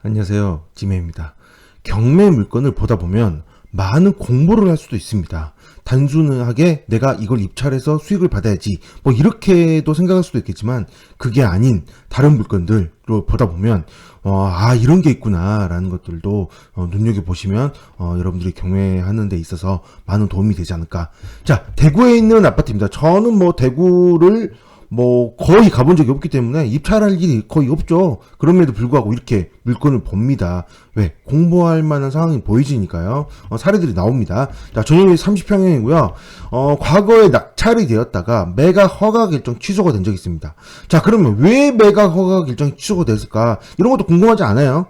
안녕하세요. 지메입니다. 경매 물건을 보다 보면 많은 공부를 할 수도 있습니다. 단순하게 내가 이걸 입찰해서 수익을 받아야지 뭐 이렇게도 생각할 수도 있겠지만 그게 아닌 다른 물건들로 보다 보면 이런 게 있구나 라는 것들도 눈여겨보시면 여러분들이 경매하는 데 있어서 많은 도움이 되지 않을까. 자, 대구에 있는 아파트입니다. 저는 뭐 대구를 거의 가본 적이 없기 때문에 입찰할 일이 거의 없죠. 그럼에도 불구하고 이렇게 물건을 봅니다. 왜? 공부할 만한 상황이 보이지니까요. 사례들이 나옵니다. 자, 전용이 30평형이고요. 과거에 낙찰이 되었다가 매각 허가 결정 취소가 된 적이 있습니다. 자, 그러면 왜 매각 허가 결정이 취소가 됐을까? 이런 것도 궁금하지 않아요?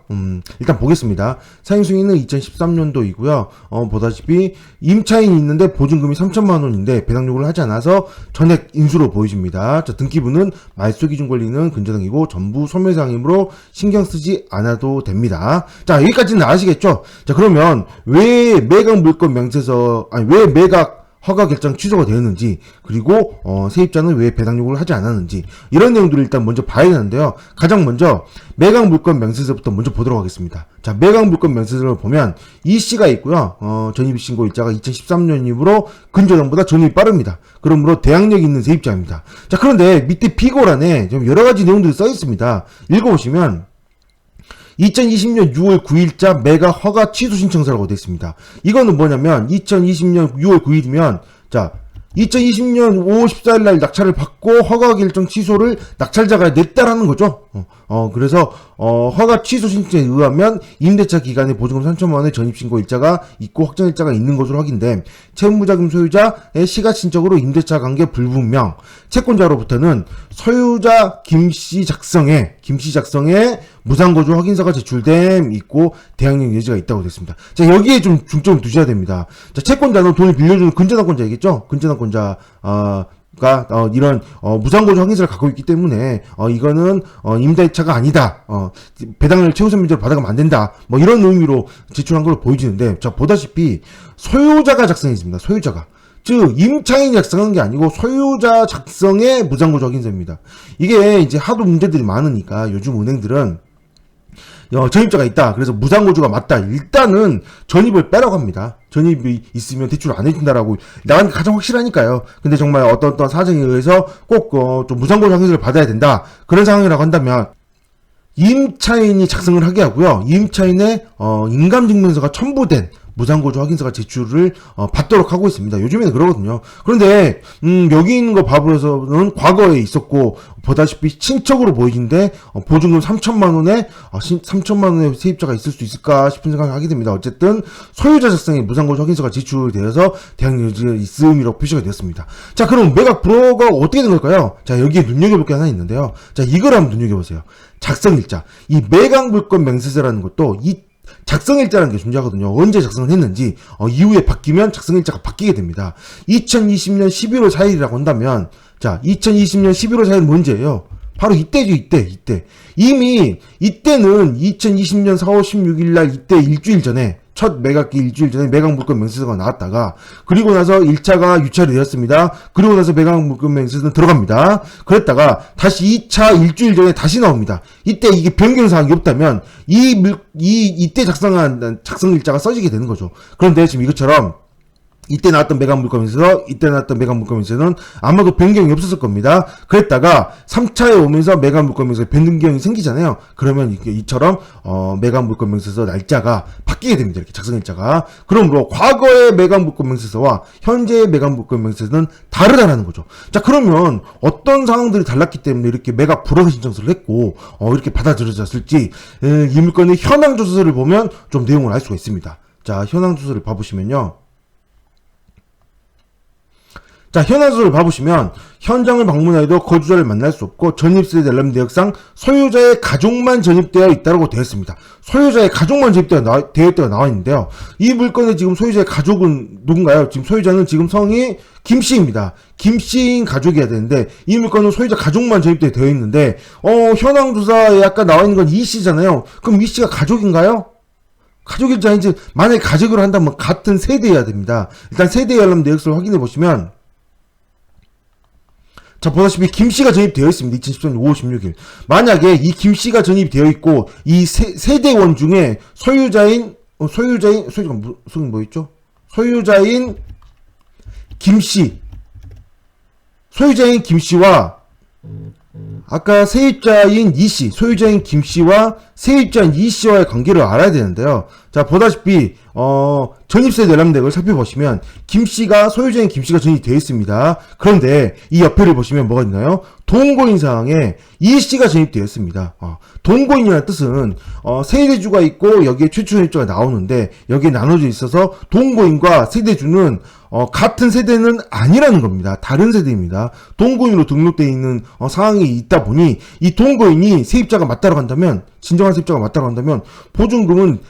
일단 보겠습니다. 사용 승인은 2013년도이고요. 보다시피 임차인이 있는데 보증금이 3천만 원인데 배당 요구를 하지 않아서 전액 인수로 보여집니다. 자, 등기부는 말소 기준 권리는 근저당이고 전부 소멸상이므로 신경 쓰지 않아도 됩니다. 자, 여기까지는 아시겠죠? 자, 그러면 왜 매각 물건 명세서 왜 매각 허가 결정 취소가 되었는지, 그리고 세입자는 왜 배당 요구를 하지 않았는지, 이런 내용들을 일단 먼저 봐야 되는데요. 가장 먼저 매각 물건 명세서부터 먼저 보도록 하겠습니다. 자, 매각 물건 명세서를 보면 이 씨가 있고요. 전입 신고 일자가 2013년이므로 근저당보다 전입이 빠릅니다. 그러므로 대항력이 있는 세입자입니다. 자, 그런데 밑에 비고란에 좀 여러 가지 내용들이 써 있습니다. 읽어보시면 2020년 6월 9일자 매각 허가 취소 신청서라고 되어 있습니다. 이거는 뭐냐면 2020년 6월 9일이면 2020년 5월 14일 날 낙찰을 받고 허가 결정 취소를 낙찰자가 냈다라는 거죠. 그래서 허가 취소 신청에 의하면 임대차 기간에 보증금 3천만 원의 전입신고 일자가 있고 확정 일자가 있는 것으로 확인됨. 채무자금 소유자의 시가신적으로 임대차 관계 불분명. 채권자로부터는 소유자 김씨 작성에 무상거주 확인서가 제출됨 있고 대항력 여지가 있다고 됐습니다. 자, 여기에 좀 중점을 두셔야 됩니다. 자, 채권자는 돈을 빌려주는 근저당권자이겠죠? 근저당권자가 이런 무상거주 확인서를 갖고 있기 때문에 이거는 임대차가 아니다. 배당을 최우선 면제로 받아가면 안 된다. 뭐 이런 의미로 제출한 걸로 보여지는데, 자, 보다시피 소유자가 작성했습니다. 소유자가. 즉 임차인이 작성한 게 아니고 소유자 작성의 무상거주 확인서입니다. 이게 이제 하도 문제들이 많으니까 요즘 은행들은 전입자가 있다. 그래서 무상거주가 맞다. 일단은 전입을 빼라고 합니다. 전입이 있으면 대출 안 해준다라고 나는 가장 확실하니까요. 근데 정말 어떤 사정에 의해서 꼭 좀 무상거주 확인서를 받아야 된다. 그런 상황이라고 한다면 임차인이 작성을 하게 하고요. 임차인의 인감증명서가 첨부된 무상거주 확인서가 제출을 받도록 하고 있습니다. 요즘에는 그러거든요. 그런데 여기 있는 거 봐서는 과거에 있었고 보다시피 친척으로 보이는데 보증금 3천만 원에 3천만 원의 세입자가 있을 수 있을까 싶은 생각을 하게 됩니다. 어쨌든 소유자 작성의 무상거주 확인서가 제출되어서 대항력 여지가 있음이라고 표시가 되었습니다. 자, 그럼 매각 불허가 어떻게 된 걸까요? 자, 여기에 눈여겨볼 게 하나 있는데요. 자, 이걸 한번 눈여겨보세요. 작성일자. 이 매각 물건 명세서라는 것도 이 작성일자라는 게 존재하거든요. 언제 작성을 했는지 이후에 바뀌면 작성일자가 바뀌게 됩니다. 2020년 11월 4일이라고 한다면, 자, 2020년 11월 4일은 뭔지예요? 바로 이때죠. 이때 이미 이때는 2020년 4월 16일 날 이때 일주일 전에 첫 매각기 일주일 전에 매각 물건 명세서가 나왔다가, 그리고 나서 1차가 유찰이 되었습니다. 그리고 나서 매각 물건 명세서는 들어갑니다. 그랬다가 다시 2차 일주일 전에 다시 나옵니다. 이때 이게 변경사항이 없다면 이때 작성한 작성일자가 써지게 되는 거죠. 그런데 지금 이것처럼 이때 나왔던 매각 물건 명세서, 이때 나왔던 매각 물건 명세서는 아마도 변경이 없었을 겁니다. 그랬다가 3차에 오면서 매각 물건 명세서 변경이 생기잖아요. 그러면 이처럼 매각 물건 명세서 날짜가 바뀌게 됩니다. 이렇게 작성일자가. 그러므로 과거의 매각 물건 명세서와 현재의 매각 물건 명세서는 다르다라는 거죠. 자, 그러면 어떤 상황들이 달랐기 때문에 이렇게 매각 불허 신청서를 했고 이렇게 받아들여졌을지 이 물건의 현황 조서를 보면 좀 내용을 알 수가 있습니다. 자, 현황 조서를 봐보시면요. 자, 현황조를 봐보시면 현장을 방문하여도 거주자를 만날 수 없고 전입세 관련 내역상 소유자의 가족만 전입되어 있다고 되어 있습니다. 소유자의 가족만 전입되어 있다고 나와 있는데요. 이 물건의 지금 소유자의 가족은 누군가요? 지금 소유자는 지금 성이 김씨입니다. 김씨인 가족이어야 되는데 이 물건은 소유자 가족만 전입되어 있는데 현황조사에 아까 나와 있는 건 이씨잖아요. 그럼 이씨가 가족인가요? 가족일지 아닌지 만약에 가족으로 한다면 같은 세대여야 됩니다. 일단 세대에 관련 내역서를 확인해 보시면 자, 보다시피 김씨가 전입되어 있습니다. 2013년 5월 16일. 만약에 이 김씨가 전입되어 있고 이 세대원 중에 소유자인 뭐였죠? 소유자인 김씨와 아까 세입자인 이씨, 소유자인 김씨와 세입자인 이씨와의 관계를 알아야 되는데요. 자, 보다시피 전입세 내람액을 살펴보시면 김씨가, 소유자인 김씨가 전입되어 있습니다. 그런데 이 옆에를 보시면 뭐가 있나요? 동거인사항에 이씨가 전입되어 있습니다. 동거인이라는 뜻은 세대주가 있고 여기에 최초 전입자가 나오는데 여기에 나눠져 있어서 동거인과 세대주는 같은 세대는 아니라는 겁니다. 다른 세대입니다. 동거인으로 등록되어 있는 상황이 있다 보니 이 동거인이 세입자가 맞다고 한다면, 진정한 세입자가 맞다고 한다면 보증금은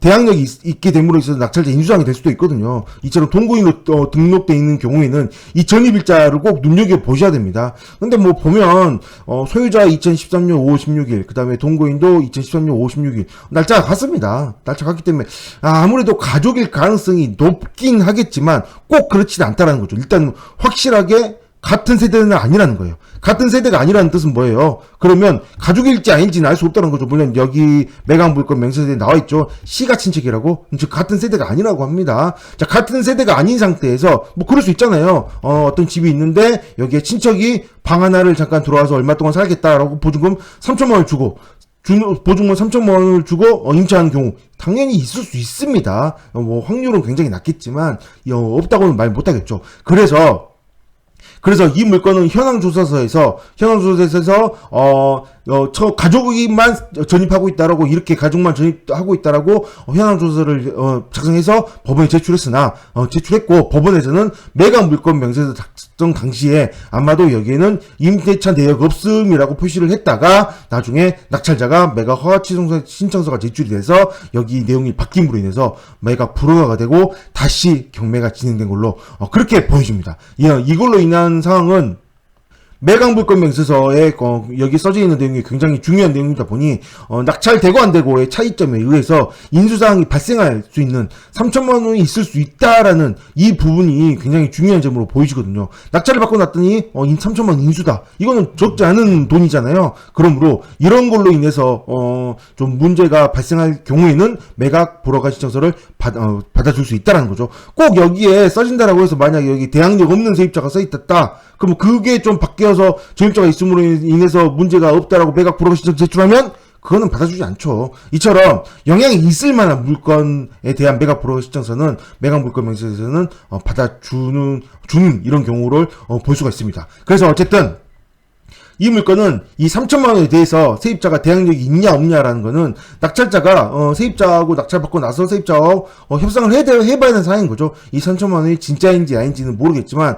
대항력이 있게 됨으로 있어서 낙찰자 인수상이 될 수도 있거든요. 이처럼 동거인으로 등록되어 있는 경우에는 이 전입일자를 꼭 눈여겨보셔야 됩니다. 근데 뭐 보면 소유자 2013년 5월 16일, 그 다음에 동거인도 2013년 5월 16일 날짜가 같습니다. 날짜가 같기 때문에 아무래도 가족일 가능성이 높긴 하겠지만 꼭 그렇지는 않다라는 거죠. 일단 확실하게 같은 세대는 아니라는 거예요. 같은 세대가 아니라는 뜻은 뭐예요? 그러면 가족일지 아닌지는 알 수 없다는 거죠. 물론 여기 매각물권 명세서에 나와있죠. 씨가 친척이라고? 즉 같은 세대가 아니라고 합니다. 자, 같은 세대가 아닌 상태에서 뭐 그럴 수 있잖아요. 어떤 집이 있는데 여기에 친척이 방 하나를 잠깐 들어와서 얼마 동안 살겠다라고 보증금 3천만 원을 주고 보증금 3천만 원을 주고 임차하는 경우 당연히 있을 수 있습니다. 뭐 확률은 굉장히 낮겠지만 없다고는 말 못하겠죠. 그래서 이 물건은 현황조사서에서 저 가족이만 전입하고 있다라고, 이렇게 가족만 전입하고 있다라고 현황조사를 작성해서 법원에 제출했고 법원에서는 매각 물건 명세서 작성 당시에 아마도 여기에는 임대차 내역 없음이라고 표시를 했다가 나중에 낙찰자가 매각 허가 취소 신청서가 제출이 돼서 여기 내용이 바뀜으로 인해서 매각 불허가가 되고 다시 경매가 진행된 걸로 그렇게 보여집니다. 이걸로 인한 상황은 매각물권 명세서에 여기 써져 있는 내용이 굉장히 중요한 내용이다 보니 낙찰되고 안 되고의 차이점에 의해서 인수사항이 발생할 수 있는 3천만 원이 있을 수 있다라는 이 부분이 굉장히 중요한 점으로 보이시거든요. 낙찰을 받고 났더니 3천만 원 인수다. 이거는 적지 않은 돈이잖아요. 그러므로 이런 걸로 인해서 좀 문제가 발생할 경우에는 매각 불허가 신청서를 받아줄 수 있다라는 거죠. 꼭 여기에 써진다라고 해서 만약에 여기 대항력 없는 세입자가 써있다. 그럼 그게 좀 바뀌어서 전입자가 있음으로 인해서 문제가 없다라고 매각 불허가 신청 제출하면 그거는 받아주지 않죠. 이처럼 영향이 있을 만한 물건에 대한 매각 불허가 신청서는 매각 물건 명세서에서는 받아주는 이런 경우를 볼 수가 있습니다. 그래서 어쨌든 이 물건은 이 3천만 원에 대해서 세입자가 대항력이 있냐 없냐라는 거는 낙찰자가 세입자하고 낙찰받고 나서 세입자하고 협상을 해봐야 되는 사항인 거죠. 이 3천만 원이 진짜인지 아닌지는 모르겠지만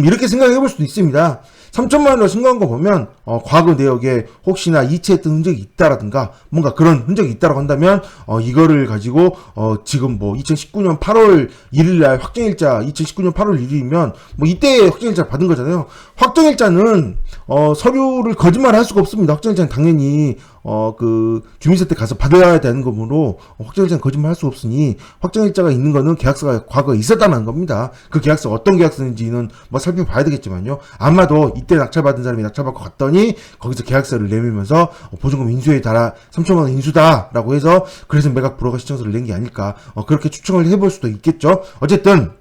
이렇게 생각해 볼 수도 있습니다. 3천만 원으로 신고한 거 보면 과거 내역에 혹시나 이체했던 흔적이 있다라든가 뭔가 그런 흔적이 있다라고 한다면 이거를 가지고 지금 뭐 2019년 8월 1일날 확정일자 2019년 8월 1일이면 뭐 이때 확정일자 받은 거잖아요. 확정일자는 서류를 거짓말 할 수가 없습니다. 확정일자는 당연히 그 주민센터 가서 받아야 되는 거므로 확정일자는 거짓말 할 수 없으니 확정일자가 있는 거는 계약서가 과거에 있었다는 겁니다. 그 계약서 어떤 계약서인지는 뭐 살펴봐야 되겠지만요. 아마도 이때 낙찰받은 사람이 낙찰받고 갔더니 거기서 계약서를 내밀면서 보증금 인수에 달아 3천만 원 인수다라고 해서 그래서 매각 불허가 신청서를 낸 게 아닐까 그렇게 추정을 해볼 수도 있겠죠. 어쨌든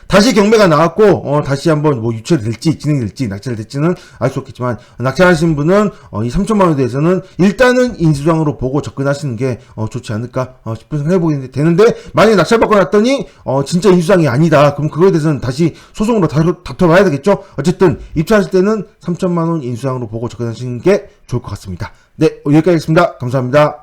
다시 경매가 나왔고 다시 한번 뭐 유찰이 될지 진행될지 낙찰이 될지는 알 수 없겠지만 낙찰하신 분은 이 3천만 원에 대해서는 일단은 인수상으로 보고 접근하시는 게 좋지 않을까 싶은 생각을 해보게 되는데, 만약에 낙찰받고 났더니 진짜 인수상이 아니다. 그럼 그거에 대해서는 다시 소송으로 다퉈봐야 되겠죠. 어쨌든 입찰하실 때는 3천만 원 인수상으로 보고 접근하시는 게 좋을 것 같습니다. 네, 여기까지 하겠습니다. 감사합니다.